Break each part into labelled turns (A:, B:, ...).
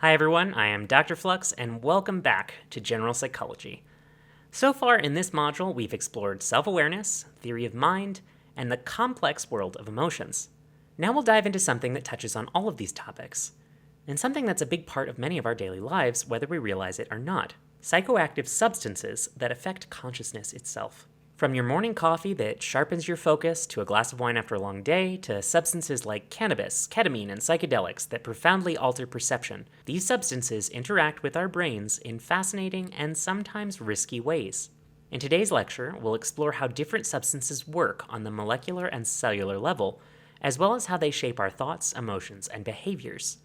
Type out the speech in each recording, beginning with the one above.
A: Hi everyone, I am Dr. Flux, and welcome back to General Psychology. So far in this module, we've explored self-awareness, theory of mind, and the complex world of emotions. Now we'll dive into something that touches on all of these topics, and something that's a big part of many of our daily lives, whether we realize it or not: psychoactive substances that affect consciousness itself. From your morning coffee that sharpens your focus to a glass of wine after a long day, to substances like cannabis, ketamine, and psychedelics that profoundly alter perception, these substances interact with our brains in fascinating and sometimes risky ways. In today's lecture, we'll explore how different substances work on the molecular and cellular level, as well as how they shape our thoughts, emotions, and behaviors.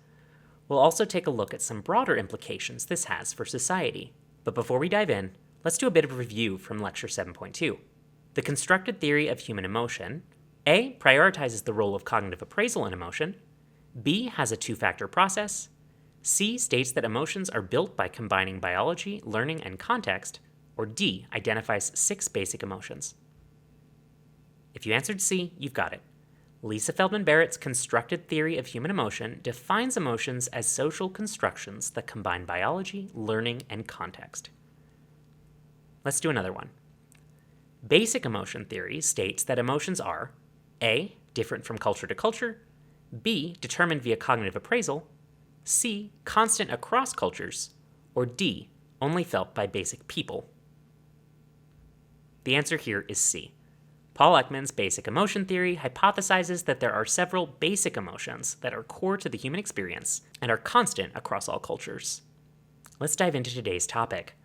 A: We'll also take a look at some broader implications this has for society. But before we dive in, let's do a bit of a review from Lecture 7.2. The constructed theory of human emotion: A, prioritizes the role of cognitive appraisal in emotion. B, has a two-factor process. C, states that emotions are built by combining biology, learning, and context. Or D, identifies 6 basic emotions. If you answered C, you've got it. Lisa Feldman Barrett's constructed theory of human emotion defines emotions as social constructions that combine biology, learning, and context. Let's do another one. Basic emotion theory states that emotions are A, different from culture to culture, B, determined via cognitive appraisal, C, constant across cultures, or D, only felt by basic people. The answer here is C. Paul Ekman's basic emotion theory hypothesizes that there are several basic emotions that are core to the human experience and are constant across all cultures. Let's dive into today's topic.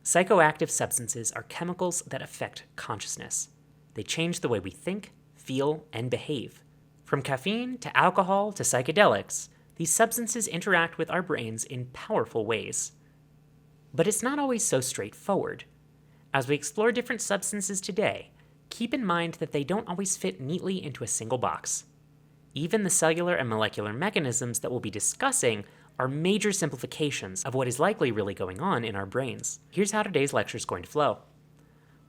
A: Psychoactive substances are chemicals that affect consciousness. They change the way we think, feel, and behave. From caffeine to alcohol to psychedelics, these substances interact with our brains in powerful ways. But it's not always so straightforward. As we explore different substances today, keep in mind that they don't always fit neatly into a single box. Even the cellular and molecular mechanisms that we'll be discussing are major simplifications of what is likely really going on in our brains. Here's how today's lecture is going to flow.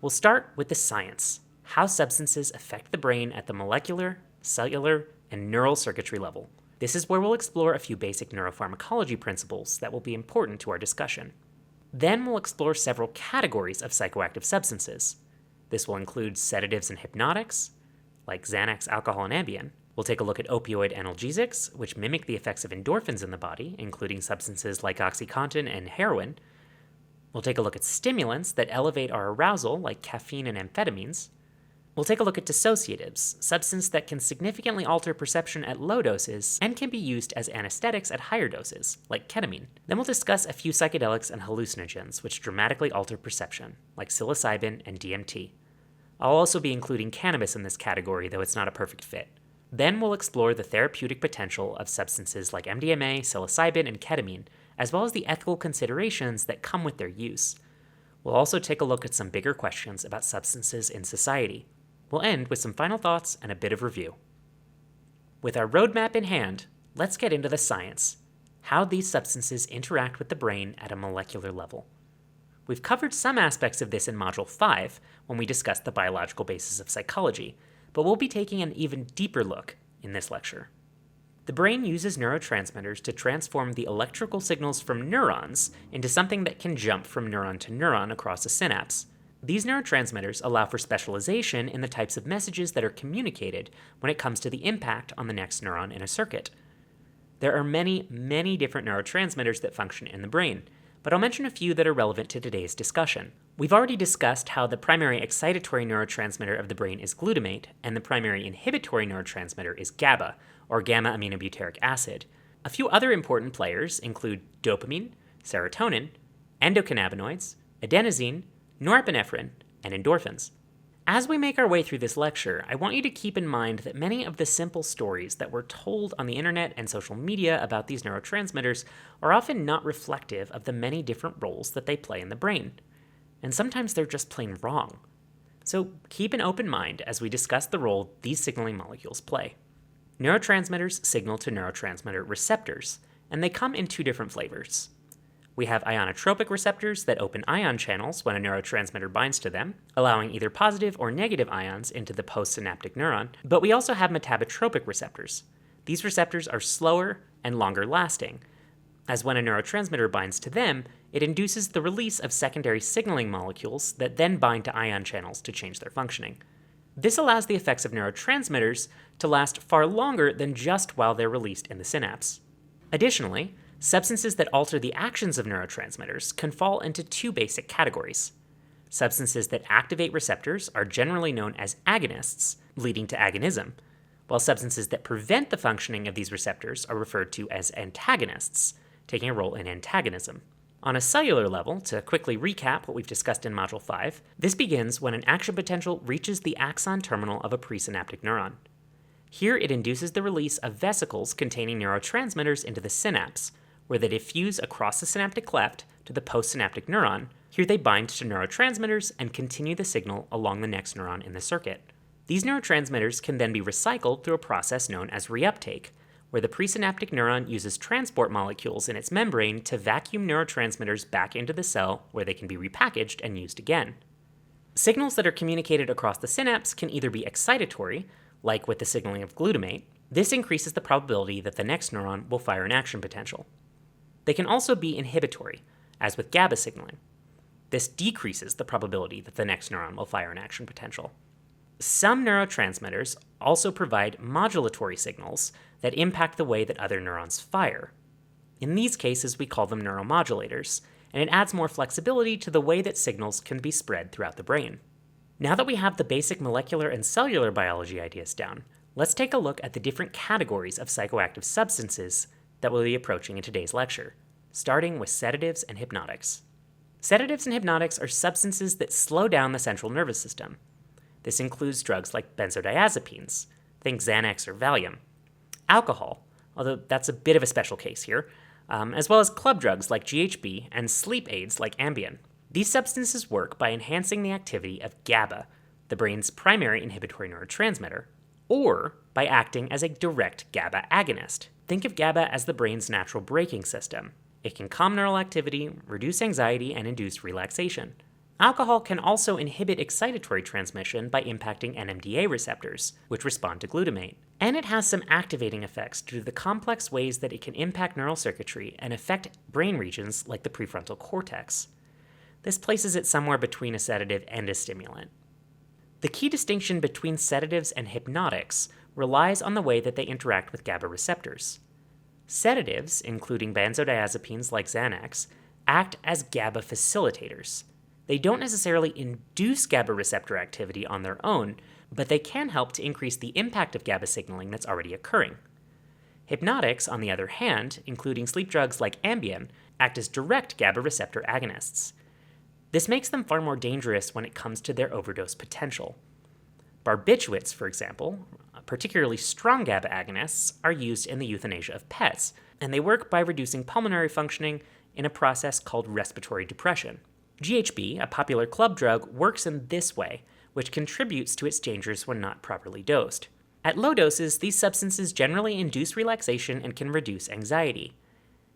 A: We'll start with the science: how substances affect the brain at the molecular, cellular, and neural circuitry level. This is where we'll explore a few basic neuropharmacology principles that will be important to our discussion. Then we'll explore several categories of psychoactive substances. This will include sedatives and hypnotics, like Xanax, alcohol, and Ambien. We'll take a look at opioid analgesics, which mimic the effects of endorphins in the body, including substances like OxyContin and heroin. We'll take a look at stimulants that elevate our arousal, like caffeine and amphetamines. We'll take a look at dissociatives, substances that can significantly alter perception at low doses and can be used as anesthetics at higher doses, like ketamine. Then we'll discuss a few psychedelics and hallucinogens which dramatically alter perception, like psilocybin and DMT. I'll also be including cannabis in this category, though it's not a perfect fit. Then we'll explore the therapeutic potential of substances like MDMA, psilocybin, and ketamine, as well as the ethical considerations that come with their use. We'll also take a look at some bigger questions about substances in society. We'll end with some final thoughts and a bit of review. With our roadmap in hand, let's get into the science: how these substances interact with the brain at a molecular level. We've covered some aspects of this in Module 5 when we discussed the biological basis of psychology, but we'll be taking an even deeper look in this lecture. The brain uses neurotransmitters to transform the electrical signals from neurons into something that can jump from neuron to neuron across a synapse. These neurotransmitters allow for specialization in the types of messages that are communicated when it comes to the impact on the next neuron in a circuit. There are many, many different neurotransmitters that function in the brain, but I'll mention a few that are relevant to today's discussion. We've already discussed how the primary excitatory neurotransmitter of the brain is glutamate, and the primary inhibitory neurotransmitter is GABA, or gamma-aminobutyric acid. A few other important players include dopamine, serotonin, endocannabinoids, adenosine, norepinephrine, and endorphins. As we make our way through this lecture, I want you to keep in mind that many of the simple stories that we're told on the internet and social media about these neurotransmitters are often not reflective of the many different roles that they play in the brain. And sometimes they're just plain wrong. So keep an open mind as we discuss the role these signaling molecules play. Neurotransmitters signal to neurotransmitter receptors, and they come in 2 different flavors. We have ionotropic receptors that open ion channels when a neurotransmitter binds to them, allowing either positive or negative ions into the postsynaptic neuron, but we also have metabotropic receptors. These receptors are slower and longer lasting, as when a neurotransmitter binds to them, it induces the release of secondary signaling molecules that then bind to ion channels to change their functioning. This allows the effects of neurotransmitters to last far longer than just while they're released in the synapse. Additionally, substances that alter the actions of neurotransmitters can fall into two basic categories. Substances that activate receptors are generally known as agonists, leading to agonism, while substances that prevent the functioning of these receptors are referred to as antagonists, taking a role in antagonism. On a cellular level, to quickly recap what we've discussed in Module 5, this begins when an action potential reaches the axon terminal of a presynaptic neuron. Here it induces the release of vesicles containing neurotransmitters into the synapse, where they diffuse across the synaptic cleft to the postsynaptic neuron. Here they bind to neurotransmitters and continue the signal along the next neuron in the circuit. These neurotransmitters can then be recycled through a process known as reuptake, where the presynaptic neuron uses transport molecules in its membrane to vacuum neurotransmitters back into the cell where they can be repackaged and used again. Signals that are communicated across the synapse can either be excitatory, like with the signaling of glutamate. This increases the probability that the next neuron will fire an action potential. They can also be inhibitory, as with GABA signaling. This decreases the probability that the next neuron will fire an action potential. Some neurotransmitters also provide modulatory signals that impact the way that other neurons fire. In these cases, we call them neuromodulators, and it adds more flexibility to the way that signals can be spread throughout the brain. Now that we have the basic molecular and cellular biology ideas down, let's take a look at the different categories of psychoactive substances that we'll be approaching in today's lecture, starting with sedatives and hypnotics. Sedatives and hypnotics are substances that slow down the central nervous system. This includes drugs like benzodiazepines, think Xanax or Valium, alcohol, although that's a bit of a special case here, as well as club drugs like GHB and sleep aids like Ambien. These substances work by enhancing the activity of GABA, the brain's primary inhibitory neurotransmitter, or by acting as a direct GABA agonist. Think of GABA as the brain's natural braking system. It can calm neural activity, reduce anxiety, and induce relaxation. Alcohol can also inhibit excitatory transmission by impacting NMDA receptors, which respond to glutamate. And it has some activating effects due to the complex ways that it can impact neural circuitry and affect brain regions like the prefrontal cortex. This places it somewhere between a sedative and a stimulant. The key distinction between sedatives and hypnotics relies on the way that they interact with GABA receptors. Sedatives, including benzodiazepines like Xanax, act as GABA facilitators. They don't necessarily induce GABA receptor activity on their own, but they can help to increase the impact of GABA signaling that's already occurring. Hypnotics, on the other hand, including sleep drugs like Ambien, act as direct GABA receptor agonists. This makes them far more dangerous when it comes to their overdose potential. Barbiturates, for example, particularly strong GABA agonists, are used in the euthanasia of pets, and they work by reducing pulmonary functioning in a process called respiratory depression. GHB, a popular club drug, works in this way, which contributes to its dangers when not properly dosed. At low doses, these substances generally induce relaxation and can reduce anxiety.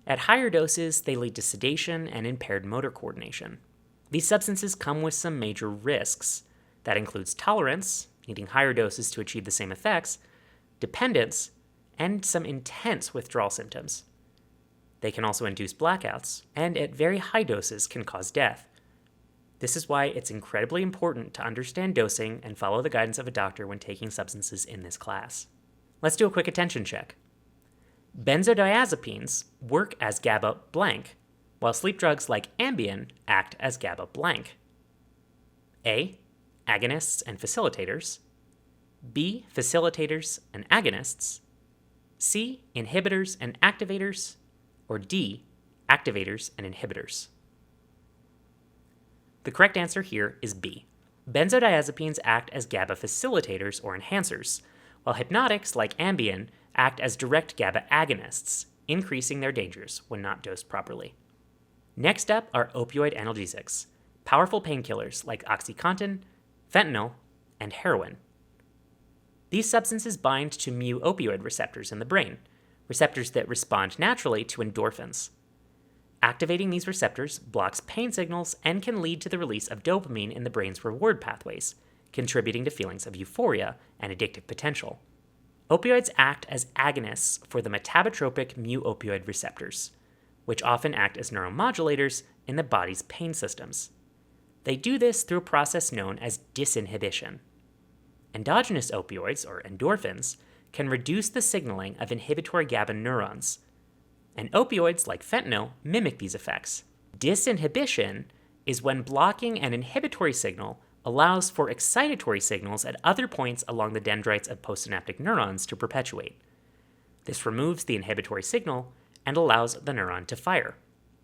A: At higher doses, they lead to sedation and impaired motor coordination. These substances come with some major risks. That includes tolerance, needing higher doses to achieve the same effects, dependence, and some intense withdrawal symptoms. They can also induce blackouts, and at very high doses can cause death. This is why it's incredibly important to understand dosing and follow the guidance of a doctor when taking substances in this class. Let's do a quick attention check. Benzodiazepines work as GABA blank, while sleep drugs like Ambien act as GABA blank. A. Agonists and facilitators. B. Facilitators and agonists. C. Inhibitors and activators. Or D. Activators and inhibitors. The correct answer here is B. Benzodiazepines act as GABA facilitators or enhancers, while hypnotics like Ambien act as direct GABA agonists, increasing their dangers when not dosed properly. Next up are opioid analgesics, powerful painkillers like OxyContin, fentanyl, and heroin. These substances bind to mu-opioid receptors in the brain, receptors that respond naturally to endorphins. Activating these receptors blocks pain signals and can lead to the release of dopamine in the brain's reward pathways, contributing to feelings of euphoria and addictive potential. Opioids act as agonists for the metabotropic mu-opioid receptors. which often act as neuromodulators in the body's pain systems. They do this through a process known as disinhibition. Endogenous opioids, or endorphins, can reduce the signaling of inhibitory GABA neurons, and opioids like fentanyl mimic these effects. Disinhibition is when blocking an inhibitory signal allows for excitatory signals at other points along the dendrites of postsynaptic neurons to perpetuate. This removes the inhibitory signal and allows the neuron to fire.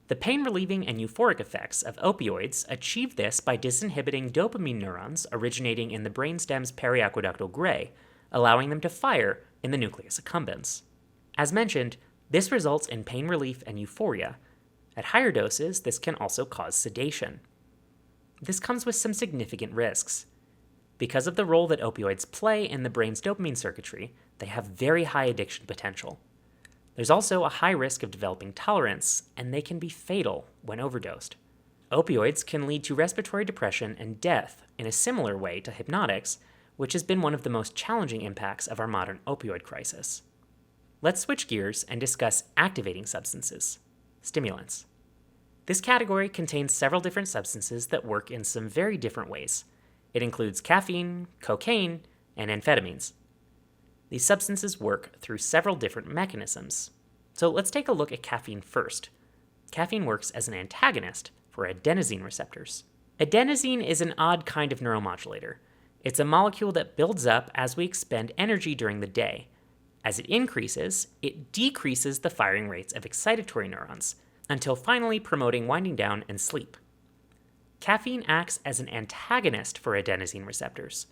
A: The pain-relieving and euphoric effects of opioids achieve this by disinhibiting dopamine neurons originating in the brainstem's periaqueductal gray, allowing them to fire in the nucleus accumbens. As mentioned, this results in pain relief and euphoria. At higher doses, this can also cause sedation. This comes with some significant risks. Because of the role that opioids play in the brain's dopamine circuitry, they have very high addiction potential. There's also a high risk of developing tolerance, and they can be fatal when overdosed. Opioids can lead to respiratory depression and death in a similar way to hypnotics, which has been one of the most challenging impacts of our modern opioid crisis. Let's switch gears and discuss activating substances, stimulants. This category contains several different substances that work in some very different ways. It includes caffeine, cocaine, and amphetamines. These substances work through several different mechanisms. So let's take a look at caffeine first. Caffeine works as an antagonist for adenosine receptors. Adenosine is an odd kind of neuromodulator. It's a molecule that builds up as we expend energy during the day. As it increases, it decreases the firing rates of excitatory neurons, until finally promoting winding down and sleep. Caffeine acts as an antagonist for adenosine receptors,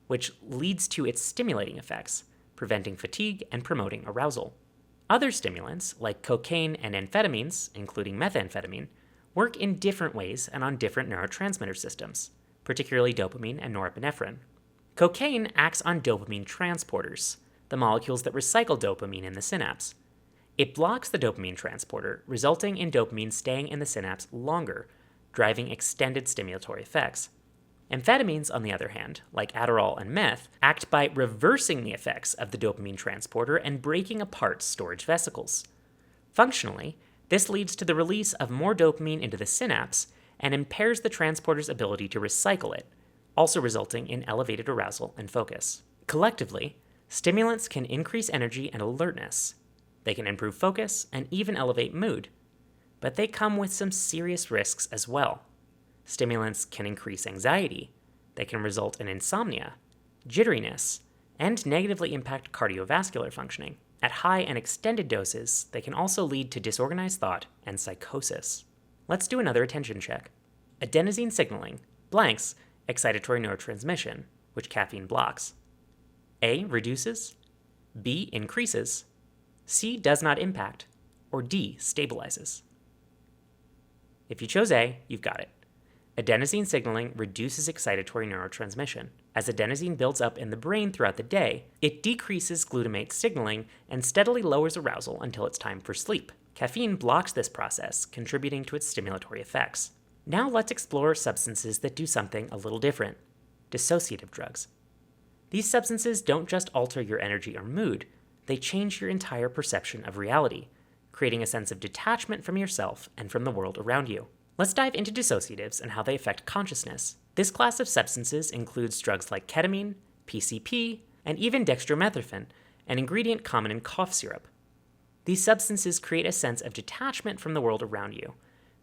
A: which leads to its stimulating effects, preventing fatigue and promoting arousal. Other stimulants, like cocaine and amphetamines, including methamphetamine, work in different ways and on different neurotransmitter systems, particularly dopamine and norepinephrine. Cocaine acts on dopamine transporters, the molecules that recycle dopamine in the synapse. It blocks the dopamine transporter, resulting in dopamine staying in the synapse longer, driving extended stimulatory effects. Amphetamines, on the other hand, like Adderall and meth, act by reversing the effects of the dopamine transporter and breaking apart storage vesicles. Functionally, this leads to the release of more dopamine into the synapse and impairs the transporter's ability to recycle it, also resulting in elevated arousal and focus. Collectively, stimulants can increase energy and alertness. They can improve focus and even elevate mood, but they come with some serious risks as well. Stimulants can increase anxiety, they can result in insomnia, jitteriness, and negatively impact cardiovascular functioning. At high and extended doses, they can also lead to disorganized thought and psychosis. Let's do another attention check. Adenosine signaling blanks excitatory neurotransmission, which caffeine blocks. A reduces, B increases, C does not impact, or D stabilizes. If you chose A, you've got it. Adenosine signaling reduces excitatory neurotransmission. As adenosine builds up in the brain throughout the day, it decreases glutamate signaling and steadily lowers arousal until it's time for sleep. Caffeine blocks this process, contributing to its stimulatory effects. Now let's explore substances that do something a little different. Dissociative drugs. These substances don't just alter your energy or mood, they change your entire perception of reality, creating a sense of detachment from yourself and from the world around you. Let's dive into dissociatives and how they affect consciousness. This class of substances includes drugs like ketamine, PCP, and even dextromethorphan, an ingredient common in cough syrup. These substances create a sense of detachment from the world around you.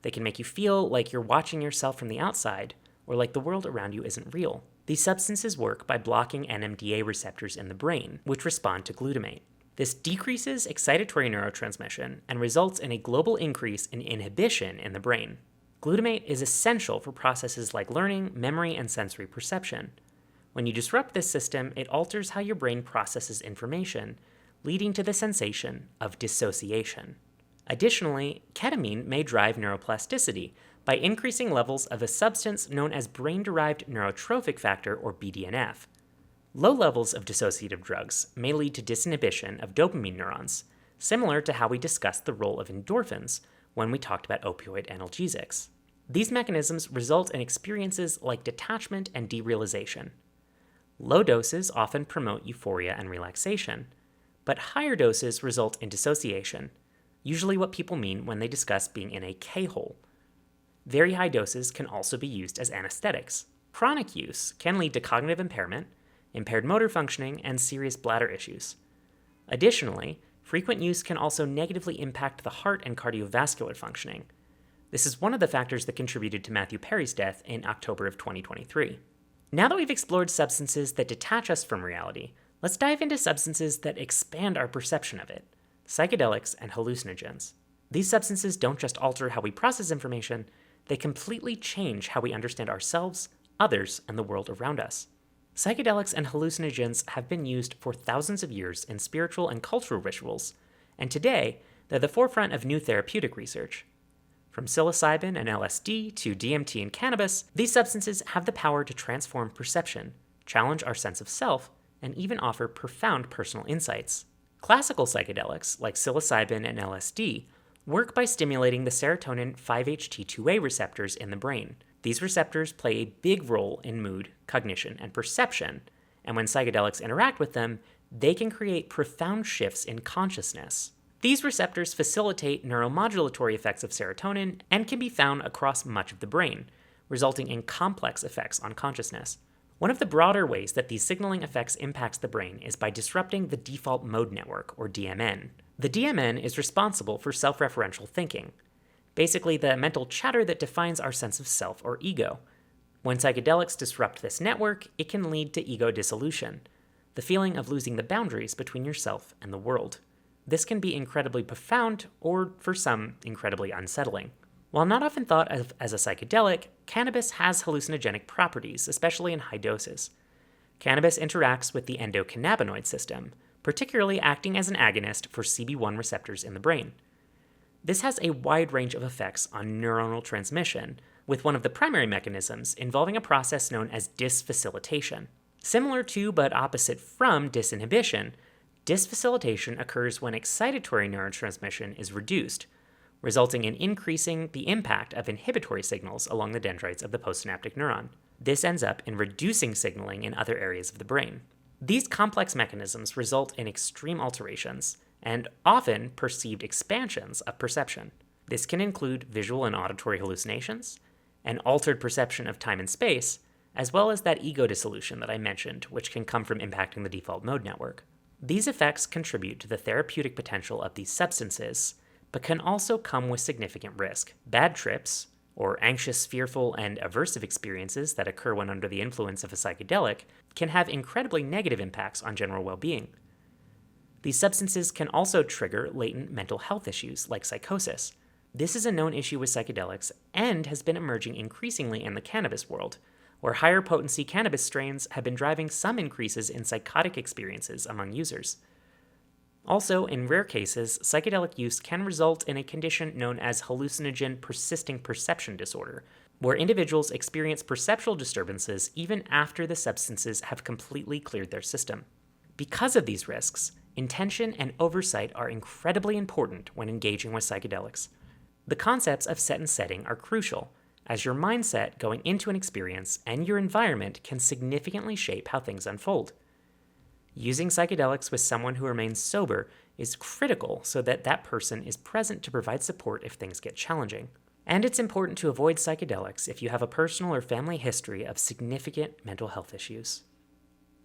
A: They can make you feel like you're watching yourself from the outside, or like the world around you isn't real. These substances work by blocking NMDA receptors in the brain, which respond to glutamate. This decreases excitatory neurotransmission and results in a global increase in inhibition in the brain. Glutamate is essential for processes like learning, memory, and sensory perception. When you disrupt this system, it alters how your brain processes information, leading to the sensation of dissociation. Additionally, ketamine may drive neuroplasticity by increasing levels of a substance known as brain-derived neurotrophic factor, or BDNF. Low levels of dissociative drugs may lead to disinhibition of dopamine neurons, similar to how we discussed the role of endorphins when we talked about opioid analgesics. These mechanisms result in experiences like detachment and derealization. Low doses often promote euphoria and relaxation, but higher doses result in dissociation, usually what people mean when they discuss being in a K-hole. Very high doses can also be used as anesthetics. Chronic use can lead to cognitive impairment, impaired motor functioning, and serious bladder issues. Additionally, frequent use can also negatively impact the heart and cardiovascular functioning. This is one of the factors that contributed to Matthew Perry's death in October of 2023. Now that we've explored substances that detach us from reality, let's dive into substances that expand our perception of it: psychedelics and hallucinogens. These substances don't just alter how we process information, they completely change how we understand ourselves, others, and the world around us. Psychedelics and hallucinogens have been used for thousands of years in spiritual and cultural rituals, and today they're the forefront of new therapeutic research. From psilocybin and LSD to DMT and cannabis, these substances have the power to transform perception, challenge our sense of self, and even offer profound personal insights. Classical psychedelics, like psilocybin and LSD, work by stimulating the serotonin 5-HT2A receptors in the brain. These receptors play a big role in mood, cognition, and perception, and when psychedelics interact with them, they can create profound shifts in consciousness. These receptors facilitate neuromodulatory effects of serotonin and can be found across much of the brain, resulting in complex effects on consciousness. One of the broader ways that these signaling effects impacts the brain is by disrupting the default mode network, or DMN. The DMN is responsible for self-referential thinking, basically the mental chatter that defines our sense of self or ego. When psychedelics disrupt this network, it can lead to ego dissolution, the feeling of losing the boundaries between yourself and the world. This can be incredibly profound, or for some, incredibly unsettling. While not often thought of as a psychedelic, cannabis has hallucinogenic properties, especially in high doses. Cannabis interacts with the endocannabinoid system, particularly acting as an agonist for CB1 receptors in the brain. This has a wide range of effects on neuronal transmission, with one of the primary mechanisms involving a process known as disfacilitation. Similar to but opposite from disinhibition, disfacilitation occurs when excitatory neurotransmission is reduced, resulting in increasing the impact of inhibitory signals along the dendrites of the postsynaptic neuron. This ends up in reducing signaling in other areas of the brain. These complex mechanisms result in extreme alterations and often perceived expansions of perception. This can include visual and auditory hallucinations, an altered perception of time and space, as well as that ego dissolution that I mentioned, which can come from impacting the default mode network. These effects contribute to the therapeutic potential of these substances, but can also come with significant risk. Bad trips, or anxious, fearful, and aversive experiences that occur when under the influence of a psychedelic, can have incredibly negative impacts on general well-being. These substances can also trigger latent mental health issues like psychosis. This is a known issue with psychedelics and has been emerging increasingly in the cannabis world, where higher potency cannabis strains have been driving some increases in psychotic experiences among users. Also, in rare cases, psychedelic use can result in a condition known as hallucinogen persisting perception disorder, where individuals experience perceptual disturbances even after the substances have completely cleared their system. Because of these risks, intention and oversight are incredibly important when engaging with psychedelics. The concepts of set and setting are crucial, as your mindset going into an experience and your environment can significantly shape how things unfold. Using psychedelics with someone who remains sober is critical so that that person is present to provide support if things get challenging. And it's important to avoid psychedelics if you have a personal or family history of significant mental health issues.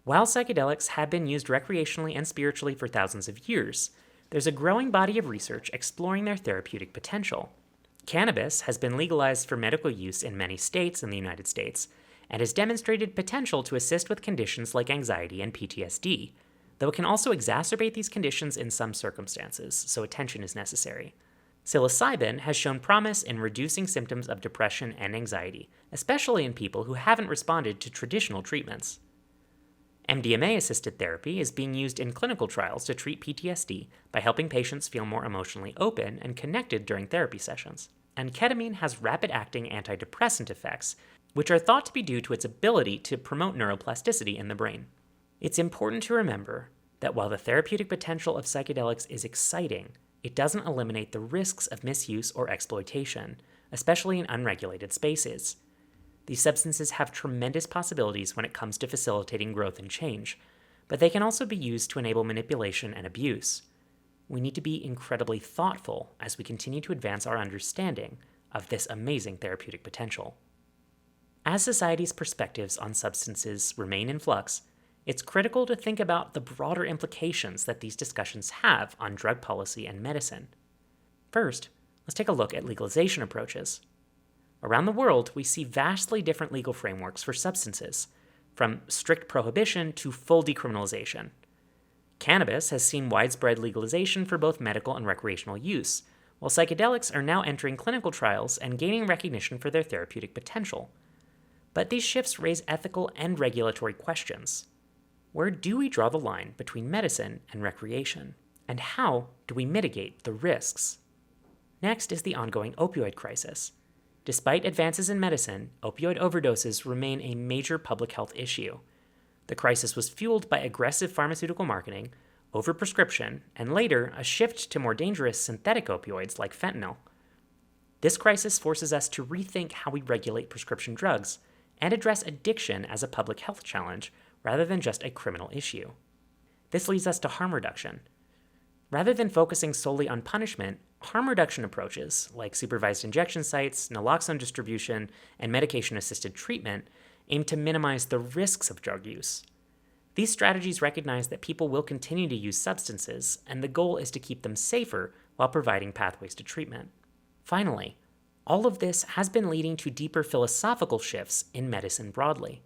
A: While psychedelics have been used recreationally and spiritually for thousands of years, there's a growing body of research exploring their therapeutic potential. Cannabis has been legalized for medical use in many states in the United States and has demonstrated potential to assist with conditions like anxiety and PTSD, though it can also exacerbate these conditions in some circumstances, so attention is necessary. Psilocybin has shown promise in reducing symptoms of depression and anxiety, especially in people who haven't responded to traditional treatments. MDMA-assisted therapy is being used in clinical trials to treat PTSD by helping patients feel more emotionally open and connected during therapy sessions. And ketamine has rapid-acting antidepressant effects, which are thought to be due to its ability to promote neuroplasticity in the brain. It's important to remember that while the therapeutic potential of psychedelics is exciting, it doesn't eliminate the risks of misuse or exploitation, especially in unregulated spaces. These substances have tremendous possibilities when it comes to facilitating growth and change, but they can also be used to enable manipulation and abuse. We need to be incredibly thoughtful as we continue to advance our understanding of this amazing therapeutic potential. As society's perspectives on substances remain in flux, it's critical to think about the broader implications that these discussions have on drug policy and medicine. First, let's take a look at legalization approaches. Around the world, we see vastly different legal frameworks for substances, from strict prohibition to full decriminalization. Cannabis has seen widespread legalization for both medical and recreational use, while psychedelics are now entering clinical trials and gaining recognition for their therapeutic potential. But these shifts raise ethical and regulatory questions. Where do we draw the line between medicine and recreation? And how do we mitigate the risks? Next is the ongoing opioid crisis. Despite advances in medicine, opioid overdoses remain a major public health issue. The crisis was fueled by aggressive pharmaceutical marketing, overprescription, and later a shift to more dangerous synthetic opioids like fentanyl. This crisis forces us to rethink how we regulate prescription drugs and address addiction as a public health challenge rather than just a criminal issue. This leads us to harm reduction. Rather than focusing solely on punishment, harm reduction approaches like supervised injection sites, naloxone distribution, and medication-assisted treatment aim to minimize the risks of drug use. These strategies recognize that people will continue to use substances, and the goal is to keep them safer while providing pathways to treatment. Finally, all of this has been leading to deeper philosophical shifts in medicine broadly.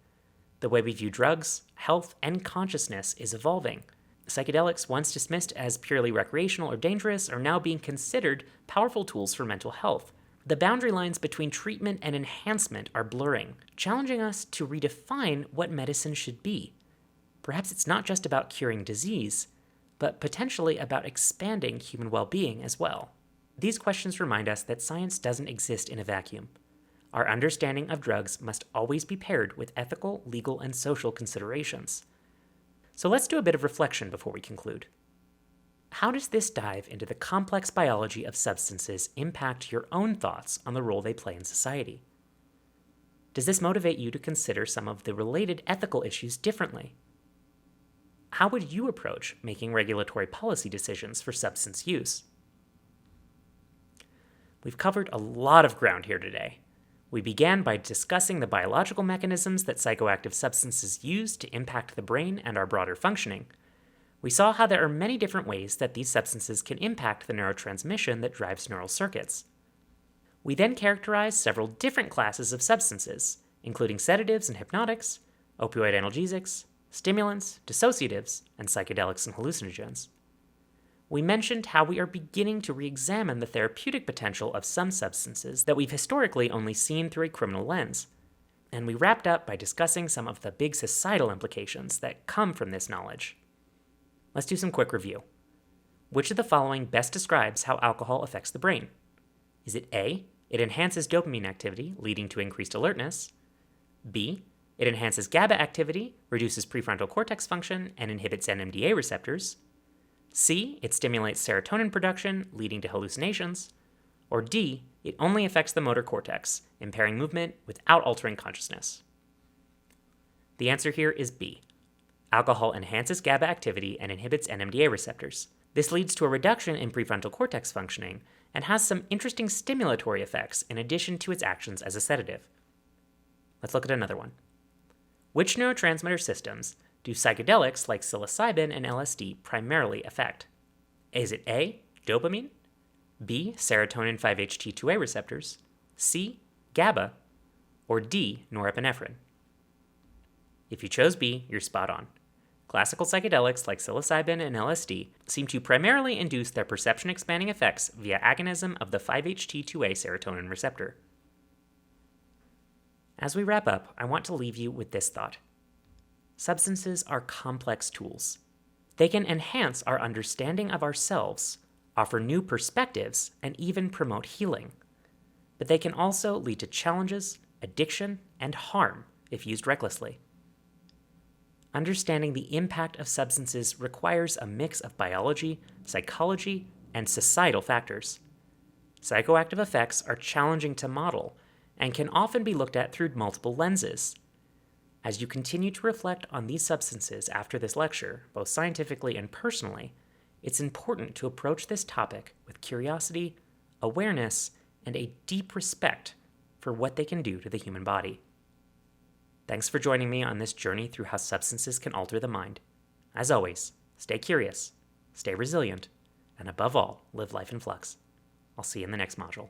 A: The way we view drugs, health, and consciousness is evolving. Psychedelics, once dismissed as purely recreational or dangerous, are now being considered powerful tools for mental health. The boundary lines between treatment and enhancement are blurring, challenging us to redefine what medicine should be. Perhaps it's not just about curing disease, but potentially about expanding human well-being as well. These questions remind us that science doesn't exist in a vacuum. Our understanding of drugs must always be paired with ethical, legal, and social considerations. So let's do a bit of reflection before we conclude. How does this dive into the complex biology of substances impact your own thoughts on the role they play in society? Does this motivate you to consider some of the related ethical issues differently? How would you approach making regulatory policy decisions for substance use? We've covered a lot of ground here today. We began by discussing the biological mechanisms that psychoactive substances use to impact the brain and our broader functioning. We saw how there are many different ways that these substances can impact the neurotransmission that drives neural circuits. We then characterized several different classes of substances, including sedatives and hypnotics, opioid analgesics, stimulants, dissociatives, and psychedelics and hallucinogens. We mentioned how we are beginning to re-examine the therapeutic potential of some substances that we've historically only seen through a criminal lens. And we wrapped up by discussing some of the big societal implications that come from this knowledge. Let's do some quick review. Which of the following best describes how alcohol affects the brain? Is it A, it enhances dopamine activity, leading to increased alertness? B, it enhances GABA activity, reduces prefrontal cortex function, and inhibits NMDA receptors? C, it stimulates serotonin production, leading to hallucinations? Or D, it only affects the motor cortex, impairing movement without altering consciousness? The answer here is B. Alcohol enhances GABA activity and inhibits NMDA receptors. This leads to a reduction in prefrontal cortex functioning and has some interesting stimulatory effects in addition to its actions as a sedative. Let's look at another one. Which neurotransmitter systems do psychedelics like psilocybin and LSD primarily affect? Is it A, dopamine, B, serotonin 5-HT2A receptors, C, GABA, or D, norepinephrine? If you chose B, you're spot on. Classical psychedelics like psilocybin and LSD seem to primarily induce their perception-expanding effects via agonism of the 5-HT2A serotonin receptor. As we wrap up, I want to leave you with this thought. Substances are complex tools. They can enhance our understanding of ourselves, offer new perspectives, and even promote healing. But they can also lead to challenges, addiction, and harm if used recklessly. Understanding the impact of substances requires a mix of biology, psychology, and societal factors. Psychoactive effects are challenging to model and can often be looked at through multiple lenses. As you continue to reflect on these substances after this lecture, both scientifically and personally, it's important to approach this topic with curiosity, awareness, and a deep respect for what they can do to the human body. Thanks for joining me on this journey through how substances can alter the mind. As always, stay curious, stay resilient, and above all, live life in flux. I'll see you in the next module.